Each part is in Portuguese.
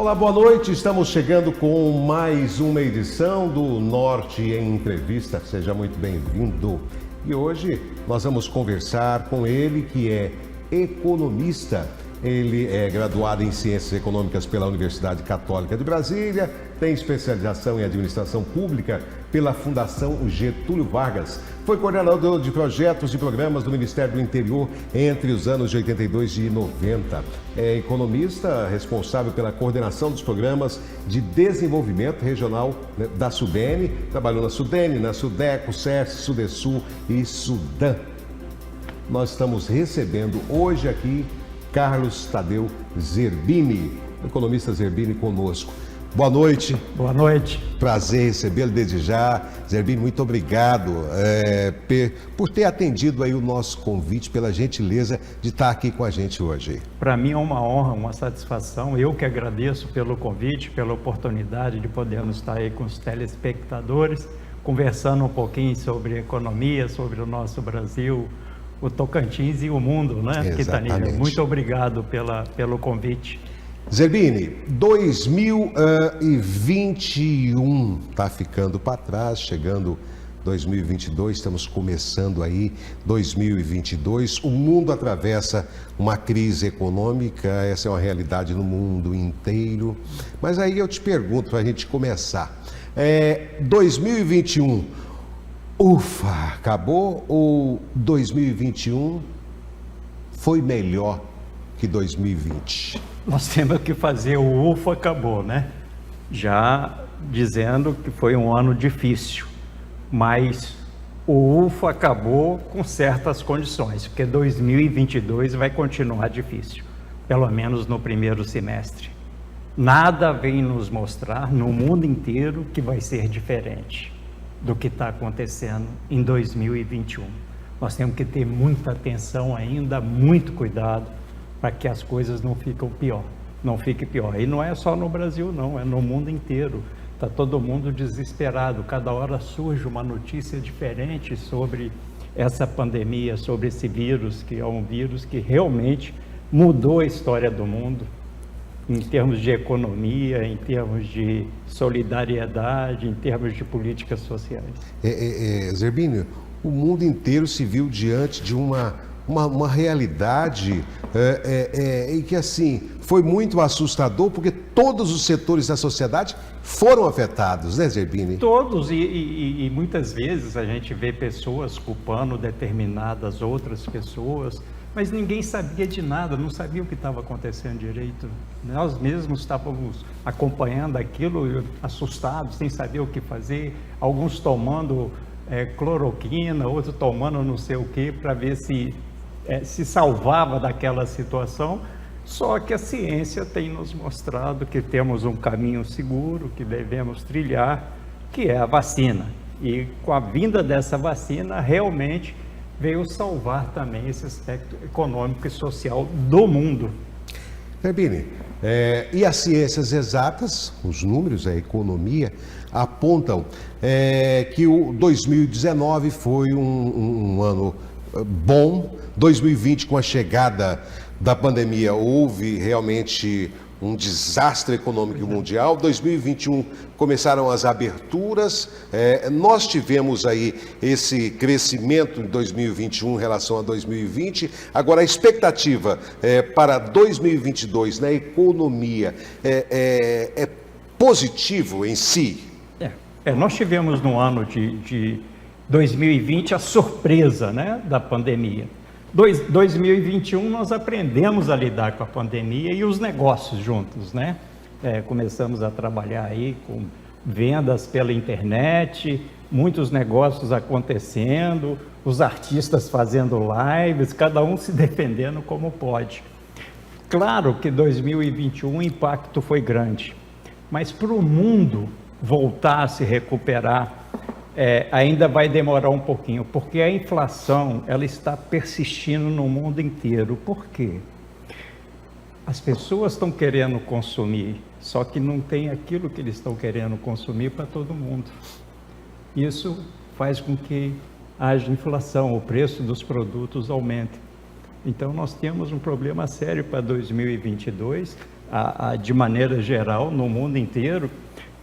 Olá, boa noite. Estamos chegando com mais uma edição do Norte em Entrevista. Seja muito bem-vindo. E hoje nós vamos conversar com ele, que é economista. Ele é graduado em Ciências Econômicas pela Universidade Católica de Brasília, tem especialização em Administração Pública pela Fundação Getúlio Vargas. Foi coordenador de projetos e programas do Ministério do Interior entre os anos de 82 e 90. É economista responsável pela coordenação dos programas de desenvolvimento regional da SUDENE. Trabalhou na SUDENE, na SUDECO, SERS, SUDESUL e SUDAM. Nós estamos recebendo hoje aqui Carlos Tadeu Zerbini, economista Zerbini conosco. Boa noite. Boa noite. Prazer recebê-lo desde já. Zerbini, muito obrigado por ter atendido aí o nosso convite, pela gentileza de estar aqui com a gente hoje. Para mim é uma honra, uma satisfação. Eu que agradeço pelo convite, pela oportunidade de podermos estar aí com os telespectadores, conversando um pouquinho sobre economia, sobre o nosso Brasil, o Tocantins e o mundo, né? Exatamente. Muito obrigado pelo convite. Zerbini, 2021 está ficando para trás, chegando 2022, estamos começando aí 2022. O mundo atravessa uma crise econômica, essa é uma realidade no mundo inteiro. Mas aí eu te pergunto, para a gente começar, 2021, ufa, acabou ou 2021 foi melhor que 2020? Nós temos que fazer o ufa, acabou, né? Já dizendo que foi um ano difícil, mas o ufa acabou com certas condições, porque 2022 vai continuar difícil, pelo menos no primeiro semestre. Nada vem nos mostrar no mundo inteiro que vai ser diferente do que está acontecendo em 2021. Nós temos que ter muita atenção ainda, muito cuidado, para que as coisas não fiquem pior. E não é só no Brasil, não, é no mundo inteiro. Está todo mundo desesperado, cada hora surge uma notícia diferente sobre essa pandemia, sobre esse vírus, que é um vírus que realmente mudou a história do mundo, em termos de economia, em termos de solidariedade, em termos de políticas sociais. Zerbini, o mundo inteiro se viu diante de uma realidade e que, assim, foi muito assustador, porque todos os setores da sociedade foram afetados, né, Zerbini? Todos, e muitas vezes a gente vê pessoas culpando determinadas outras pessoas, mas ninguém sabia de nada, não sabia o que estava acontecendo direito. Nós mesmos estávamos acompanhando aquilo, assustados, sem saber o que fazer, alguns tomando cloroquina, outros tomando não sei o que, para ver se salvava daquela situação. Só que a ciência tem nos mostrado que temos um caminho seguro, que devemos trilhar, que é a vacina. E com a vinda dessa vacina, realmente veio salvar também esse aspecto econômico e social do mundo. Zerbini, e as ciências exatas, os números, a economia, apontam que o 2019 foi um ano bom. 2020, com a chegada da pandemia, houve realmente um desastre econômico mundial. 2021 começaram as aberturas, nós tivemos aí esse crescimento em 2021 em relação a 2020. Agora, a expectativa para 2022 na economia é positivo em si? Nós tivemos no ano de 2020 a surpresa, né, da pandemia. 2021 nós aprendemos a lidar com a pandemia e os negócios juntos, né? Começamos a trabalhar aí com vendas pela internet, muitos negócios acontecendo, os artistas fazendo lives, cada um se defendendo como pode. Claro que 2021 o impacto foi grande, mas para o mundo voltar a se recuperar, ainda vai demorar um pouquinho, porque a inflação ela está persistindo no mundo inteiro. Por quê? As pessoas estão querendo consumir, só que não tem aquilo que eles estão querendo consumir para todo mundo. Isso faz com que haja inflação, o preço dos produtos aumente. Então nós temos um problema sério para 2022, de maneira geral, no mundo inteiro,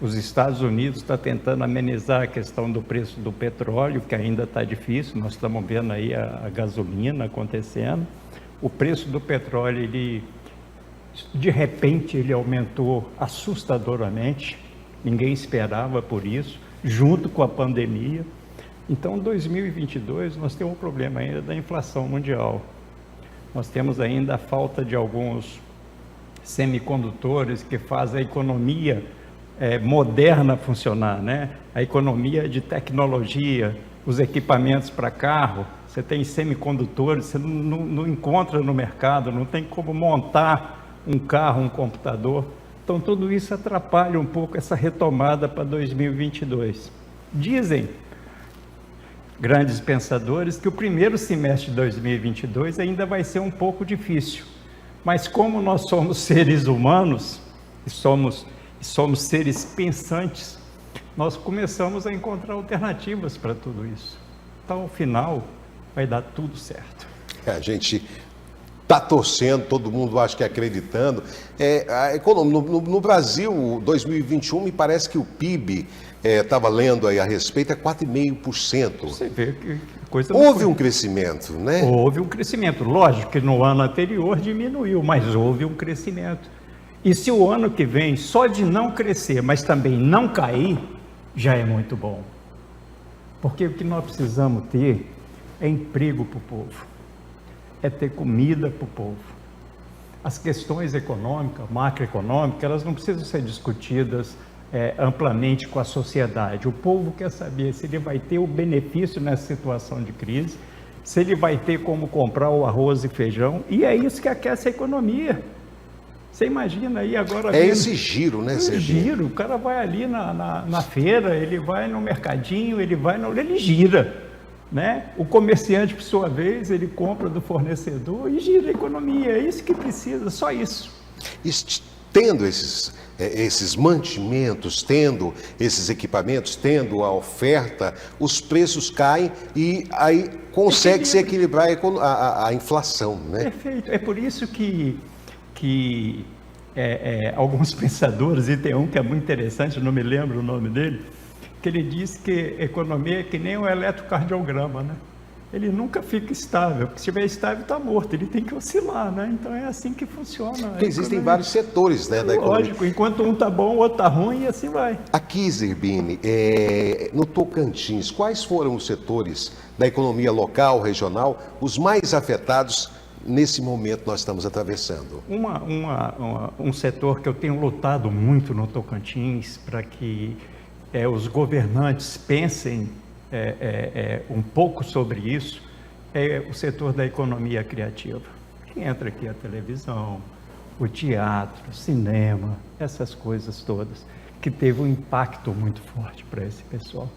os Estados Unidos estão tentando amenizar a questão do preço do petróleo, que ainda está difícil. Nós estamos vendo aí a gasolina acontecendo. O preço do petróleo, de repente, ele aumentou assustadoramente. Ninguém esperava por isso, junto com a pandemia. Então, em 2022, nós temos um problema ainda da inflação mundial. Nós temos ainda a falta de alguns semicondutores que fazem a economia moderna funcionar, né? A economia de tecnologia, os equipamentos para carro. Você tem semicondutores, você não encontra no mercado, não tem como montar um carro, um computador. Então, tudo isso atrapalha um pouco essa retomada para 2022. Dizem grandes pensadores que o primeiro semestre de 2022 ainda vai ser um pouco difícil. Mas como nós somos seres humanos, e somos seres pensantes, nós começamos a encontrar alternativas para tudo isso. Então, ao final, vai dar tudo certo. A gente está torcendo, todo mundo acho que acreditando. A economia, no Brasil, 2021, me parece que o PIB, estava lendo aí a respeito, é 4,5%. Você vê que coisa... Houve um crescimento, né? Houve um crescimento. Lógico que no ano anterior diminuiu, mas houve um crescimento. E se o ano que vem, só de não crescer, mas também não cair, já é muito bom. Porque o que nós precisamos ter é emprego para o povo, é ter comida para o povo. As questões econômicas, macroeconômicas, elas não precisam ser discutidas amplamente com a sociedade. O povo quer saber se ele vai ter o benefício nessa situação de crise, se ele vai ter como comprar o arroz e feijão, e é isso que aquece a economia. Você imagina aí agora... esse giro, né? Esse giro, o cara vai ali na feira, ele vai no mercadinho, ele gira, né? O comerciante, por sua vez, ele compra do fornecedor e gira a economia, é isso que precisa, só isso. Tendo esses mantimentos, tendo esses equipamentos, tendo a oferta, os preços caem e aí consegue se equilibrar a inflação, né? Perfeito, é por isso que alguns pensadores, e tem um que é muito interessante, não me lembro o nome dele, que ele diz que economia é que nem um eletrocardiograma, né? Ele nunca fica estável, porque se estiver estável está morto, ele tem que oscilar, né? Então é assim que funciona. Porque existem vários setores, né, da economia. Lógico, enquanto um está bom, o outro está ruim e assim vai. Aqui, Zerbini, no Tocantins, quais foram os setores da economia local, regional, os mais afetados nesse momento que nós estamos atravessando? Um setor que eu tenho lutado muito no Tocantins para que os governantes pensem um pouco sobre isso, é o setor da economia criativa. Que entra aqui a televisão, o teatro, o cinema, essas coisas todas, que teve um impacto muito forte para esse pessoal.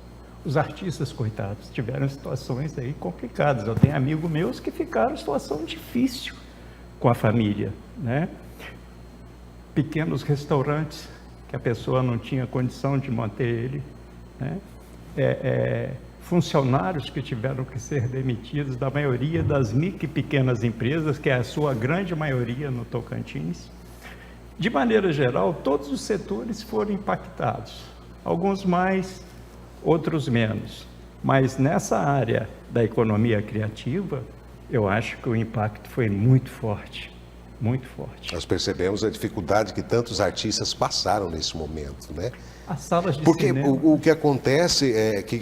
Os artistas, coitados, tiveram situações aí complicadas. Eu tenho amigos meus que ficaram em situação difícil com a família, né? Pequenos restaurantes que a pessoa não tinha condição de manter ele, né? Funcionários que tiveram que ser demitidos da maioria das micro e pequenas empresas, que é a sua grande maioria no Tocantins. De maneira geral, todos os setores foram impactados, alguns mais, outros menos, mas nessa área da economia criativa, eu acho que o impacto foi muito forte, muito forte. Nós percebemos a dificuldade que tantos artistas passaram nesse momento, né? As salas de Porque cinema... o que acontece é que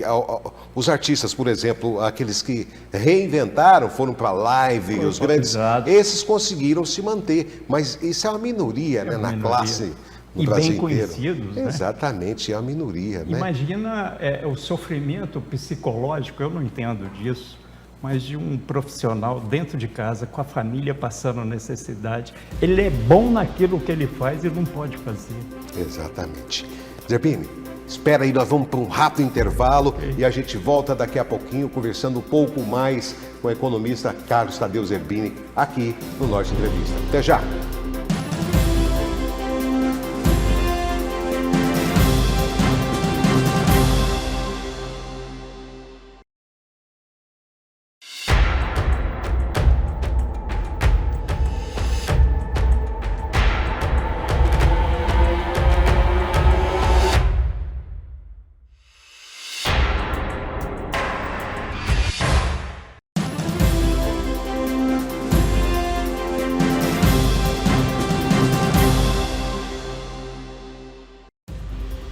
os artistas, por exemplo, aqueles que reinventaram, foram para a live, os grandes, esses conseguiram se manter, mas isso é uma minoria, né, na classe no Brasil bem inteiro. Conhecidos, né? Exatamente, é uma minoria, né? Imagina o sofrimento psicológico, eu não entendo disso, mas de um profissional dentro de casa, com a família passando necessidade. Ele é bom naquilo que ele faz e não pode fazer. Exatamente. Zerbini, espera aí, nós vamos para um rápido intervalo e a gente volta daqui a pouquinho conversando um pouco mais com o economista Carlos Tadeu Zerbini aqui no Norte Entrevista. Até já!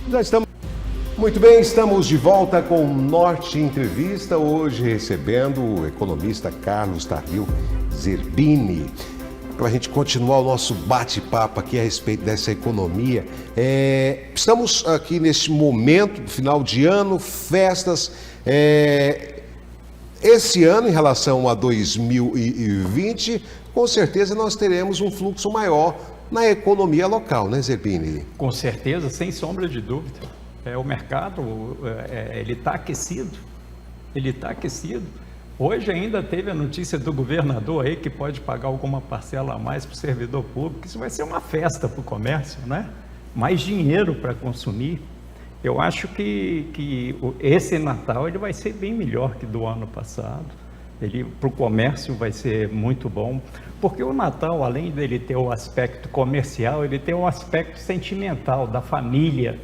Já estamos. Muito bem, estamos de volta com o Norte Entrevista, hoje recebendo o economista Carlos Tardil Zerbini, para a gente continuar o nosso bate-papo aqui a respeito dessa economia. Estamos aqui neste momento, final de ano, festas. Esse ano, em relação a 2020, com certeza nós teremos um fluxo maior na economia local, né, Zerbini? Com certeza, sem sombra de dúvida. O mercado, ele está aquecido, Hoje ainda teve a notícia do governador aí que pode pagar alguma parcela a mais para o servidor público. Isso vai ser uma festa para o comércio, né? Mais dinheiro para consumir. Eu acho que esse Natal ele vai ser bem melhor que do ano passado. Para o comércio vai ser muito bom, porque o Natal, além dele ter o aspecto comercial, ele tem um aspecto sentimental da família,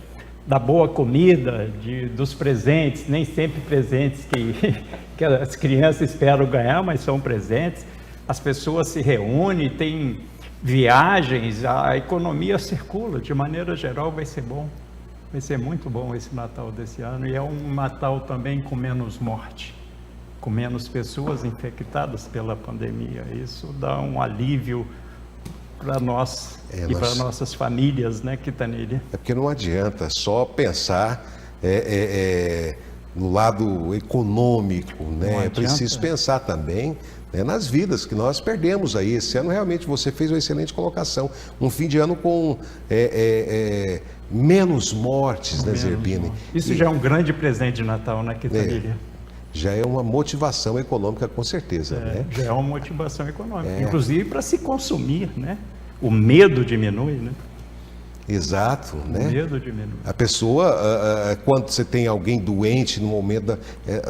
da boa comida, dos presentes, nem sempre presentes que as crianças esperam ganhar, mas são presentes. As pessoas se reúnem, tem viagens, a economia circula, de maneira geral vai ser bom. Vai ser muito bom esse Natal desse ano, e é um Natal também com menos morte, com menos pessoas infectadas pela pandemia. Isso dá um alívio para nós e para nossas famílias, né, Quintanilha? Porque não adianta só pensar no lado econômico, né? É preciso pensar também, né, nas vidas que nós perdemos aí. Esse ano realmente você fez uma excelente colocação. Um fim de ano com menos mortes, né, Zerbini? Isso já é um grande presente de Natal, né, Quintanilha? Já é uma motivação econômica, com certeza, né? Já é uma motivação econômica, inclusive para se consumir, né? O medo diminui, né? Exato, né? O medo diminui. A pessoa, quando você tem alguém doente no momento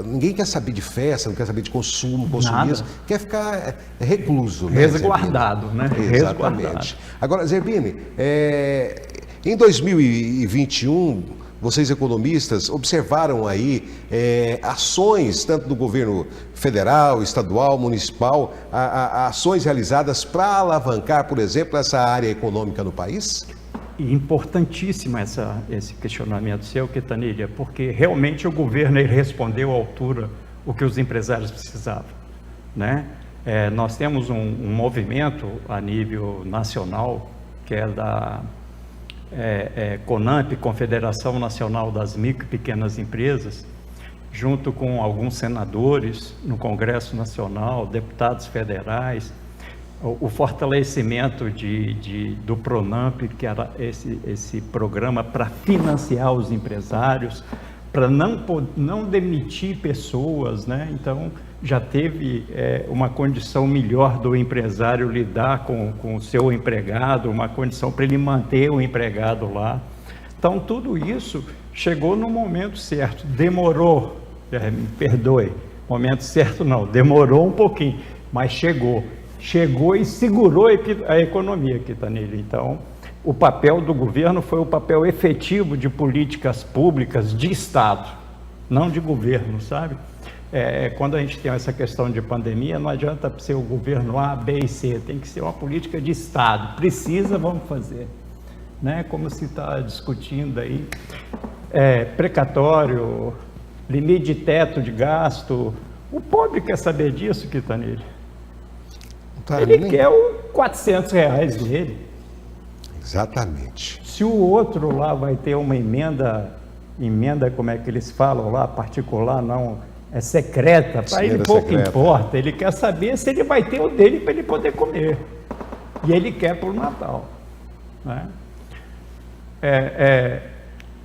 ninguém quer saber de festa, não quer saber de consumo, consumismo, quer ficar recluso, né, resguardado, né? Exatamente. Resguardado. Agora, Zerbini, em 2021, vocês economistas observaram aí ações, tanto do governo federal, estadual, municipal, ações realizadas para alavancar, por exemplo, essa área econômica no país? Importantíssima esse questionamento seu, Quintanilha, porque realmente o governo ele respondeu à altura o que os empresários precisavam, né? Nós temos um movimento a nível nacional, que é da CONAMP, Confederação Nacional das Micro e Pequenas Empresas, junto com alguns senadores no Congresso Nacional, deputados federais, o fortalecimento do PRONAMP, que era esse programa para financiar os empresários, para não demitir pessoas, né? Então, já teve uma condição melhor do empresário lidar com o seu empregado, uma condição para ele manter o empregado lá. Então, tudo isso chegou no momento certo. Demorou, me perdoe, momento certo não, demorou um pouquinho, mas chegou e segurou a economia, Quintanilha. Então, o papel do governo foi o papel efetivo de políticas públicas de Estado, não de governo, sabe? Quando a gente tem essa questão de pandemia, não adianta ser o governo A, B e C, tem que ser uma política de Estado. Precisa, vamos fazer. Né? Como se está discutindo aí, precatório, limite de teto de gasto. O pobre quer saber disso, Quintanilha. Ele quer os R$400 dele. Exatamente. Se o outro lá vai ter uma emenda, como é que eles falam lá, particular, não, secreta, para ele pouco importa. Ele quer saber se ele vai ter o dele para ele poder comer. E ele quer para o Natal. Né?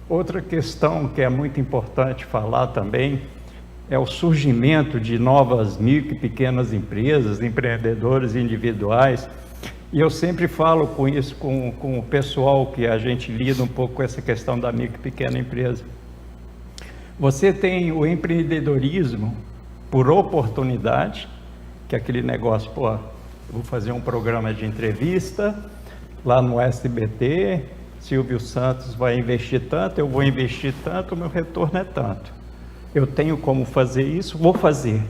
Outra questão que é muito importante falar também é o surgimento de novas micro e pequenas empresas, empreendedores individuais. E eu sempre falo com isso com o pessoal que a gente lida um pouco com essa questão da micro e pequena empresa. Você tem o empreendedorismo por oportunidade, que é aquele negócio, vou fazer um programa de entrevista lá no SBT, Silvio Santos vai investir tanto, eu vou investir tanto, o meu retorno é tanto. Eu tenho como fazer isso, vou fazer.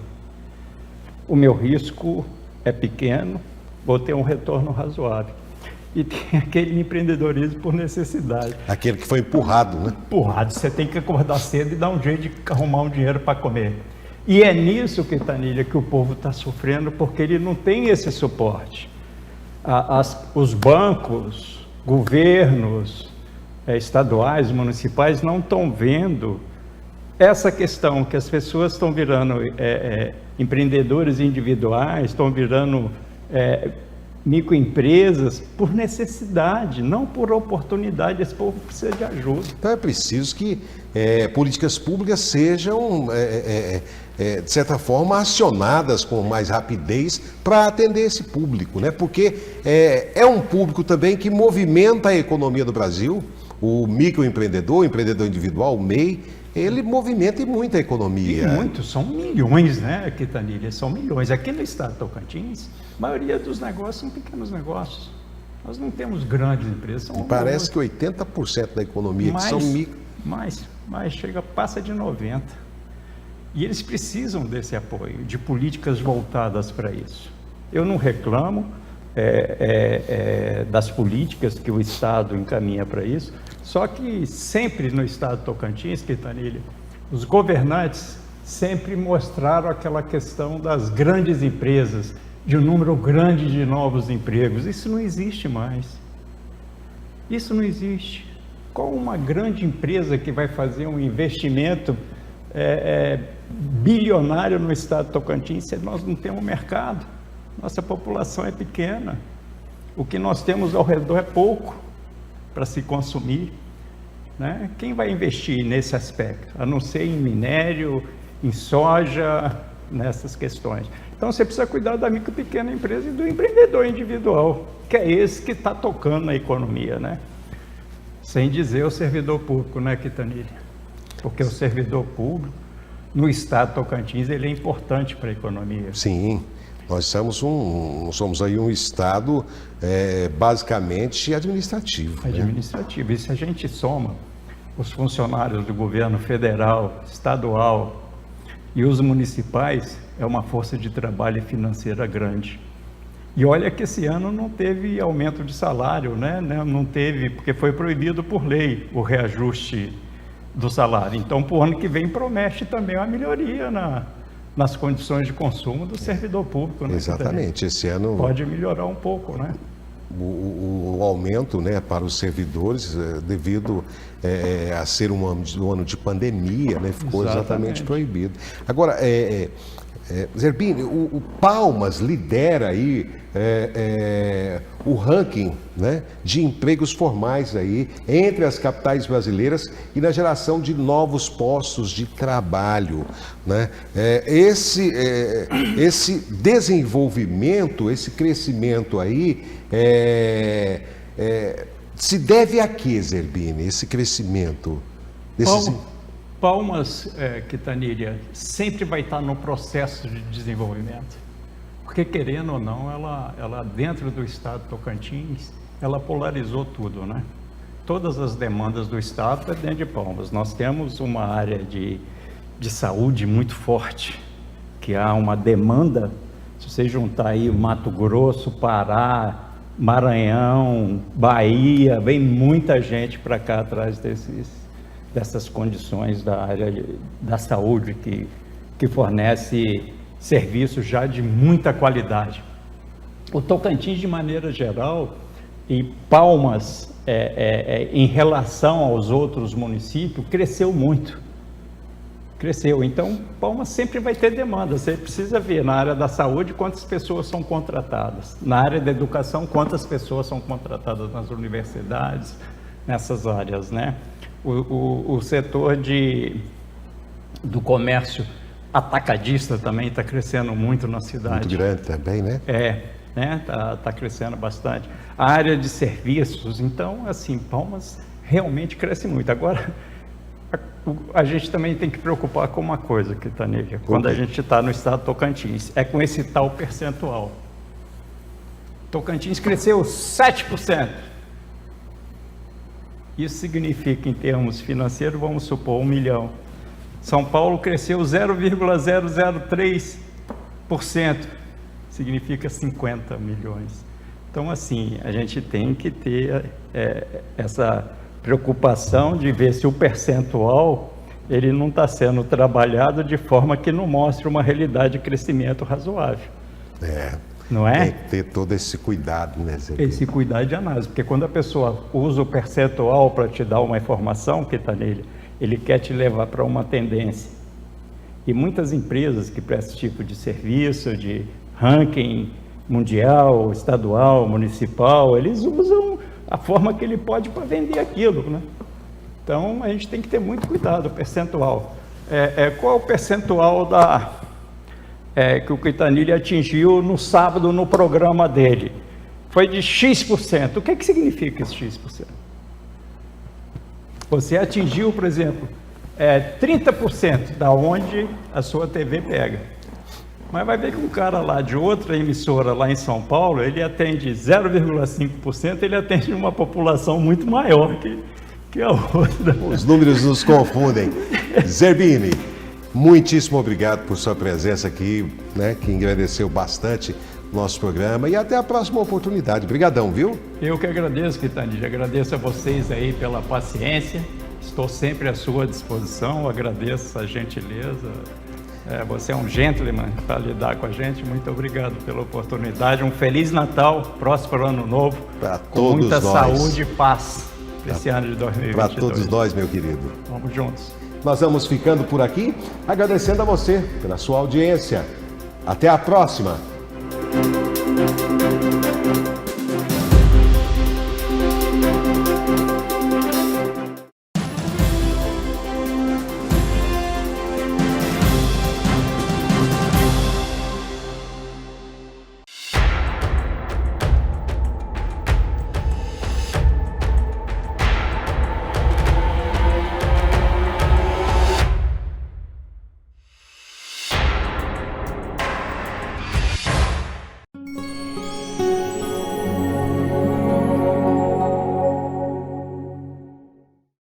O meu risco é pequeno, vou ter um retorno razoável. e tem aquele empreendedorismo por necessidade. Aquele que foi empurrado, né? Empurrado, você tem que acordar cedo e dar um jeito de arrumar um dinheiro para comer. E é nisso, Quintanilha, que o povo está sofrendo, porque ele não tem esse suporte. Os bancos, governos estaduais, municipais, não estão vendo essa questão, que as pessoas estão virando empreendedores individuais, estão virando microempresas por necessidade, não por oportunidade. Esse povo precisa de ajuda. Então é preciso que políticas públicas sejam, de certa forma, acionadas com mais rapidez para atender esse público, né? Porque é um público também que movimenta a economia do Brasil. O microempreendedor, o empreendedor individual, o MEI, ele movimenta muito a economia. E muito, são milhões, né, Quintanilha? São milhões. Aqui no estado de Tocantins, a maioria dos negócios são pequenos negócios. Nós não temos grandes empresas. Parece que 80% da economia que são micro. Mas passa de 90%. E eles precisam desse apoio, de políticas voltadas para isso. Eu não reclamo das políticas que o Estado encaminha para isso, só que sempre no Estado de Tocantins, Quintanilha, os governantes sempre mostraram aquela questão das grandes empresas, de um número grande de novos empregos. Isso não existe mais. Isso não existe. Qual uma grande empresa que vai fazer um investimento bilionário no Estado de Tocantins se nós não temos mercado? Nossa população é pequena. O que nós temos ao redor é pouco para se consumir, né? Quem vai investir nesse aspecto? A não ser em minério, em soja, nessas questões. Então você precisa cuidar da micro e pequena empresa e do empreendedor individual, que é esse que está tocando a economia, né? Sem dizer o servidor público, né, Quintanilha? Porque o servidor público, no estado de Tocantins, ele é importante para a economia. Sim, nós somos aí um estado basicamente administrativo. Administrativo. E se a gente soma os funcionários do governo federal, estadual e os municipais, é uma força de trabalho financeira grande. E olha que esse ano não teve aumento de salário, né? Não teve, porque foi proibido por lei o reajuste do salário. Então, para o ano que vem, promete também uma melhoria nas condições de consumo do servidor público. Né? Exatamente. Esse ano pode melhorar um pouco, né? O aumento, né, para os servidores, devido a ser um ano de pandemia, né, ficou exatamente proibido. Agora, Zerbini, o Palmas lidera aí o ranking, né, de empregos formais aí entre as capitais brasileiras e na geração de novos postos de trabalho, né? Esse desenvolvimento, esse crescimento aí se deve a quê, Zerbini, esse crescimento? Palmas, Quintanilha, sempre vai estar no processo de desenvolvimento, porque querendo ou não, ela dentro do estado de Tocantins, ela polarizou tudo, né? Todas as demandas do estado é dentro de Palmas. Nós temos uma área de saúde muito forte, que há uma demanda, se você juntar aí o Mato Grosso, Pará, Maranhão, Bahia, vem muita gente para cá atrás dessas condições da área da saúde que fornece serviços já de muita qualidade. O Tocantins, de maneira geral, e Palmas, em relação aos outros municípios, cresceu muito. Cresceu. Então, Palmas sempre vai ter demanda. Você precisa ver na área da saúde quantas pessoas são contratadas. Na área da educação, quantas pessoas são contratadas nas universidades, nessas áreas, né? O setor do comércio atacadista também está crescendo muito na cidade. Muito grande também, né? Tá crescendo bastante. A área de serviços, então, assim, Palmas realmente cresce muito. Agora, a gente também tem que preocupar com uma coisa, Quintanilha, quando a gente está no estado de Tocantins, é com esse tal percentual. Tocantins cresceu 7%. Isso significa, em termos financeiros, vamos supor, 1 milhão. São Paulo cresceu 0,003%, significa 50 milhões. Então, assim, a gente tem que ter essa preocupação de ver se o percentual ele não está sendo trabalhado de forma que não mostre uma realidade de crescimento razoável. Não é? Tem que ter todo esse cuidado, né, Zé? Esse cuidado de análise, porque quando a pessoa usa o percentual para te dar uma informação que está nele, ele quer te levar para uma tendência. E muitas empresas que prestam esse tipo de serviço, de ranking mundial, estadual, municipal, eles usam a forma que ele pode para vender aquilo, né? Então, a gente tem que ter muito cuidado, o percentual. Qual é o percentual que o Quintanilha atingiu no sábado no programa dele? Foi de X%. O que significa esse X%? Você atingiu, por exemplo, 30% da onde a sua TV pega. Mas vai ver que um cara lá de outra emissora lá em São Paulo, ele atende 0,5%, ele atende uma população muito maior que a outra. Os números nos confundem. Zerbini, muitíssimo obrigado por sua presença aqui, né, que engrandeceu bastante o nosso programa, e até a próxima oportunidade. Obrigadão, viu? Eu que agradeço, Quintanilha, agradeço a vocês aí pela paciência, estou sempre à sua disposição, agradeço a gentileza. Você é um gentleman para lidar com a gente. Muito obrigado pela oportunidade. Um Feliz Natal, próspero Ano Novo. Para todos com muita nós. Saúde e paz esse ano de 2022. Para todos nós, meu querido. Vamos juntos. Nós vamos ficando por aqui, agradecendo a você pela sua audiência. Até a próxima.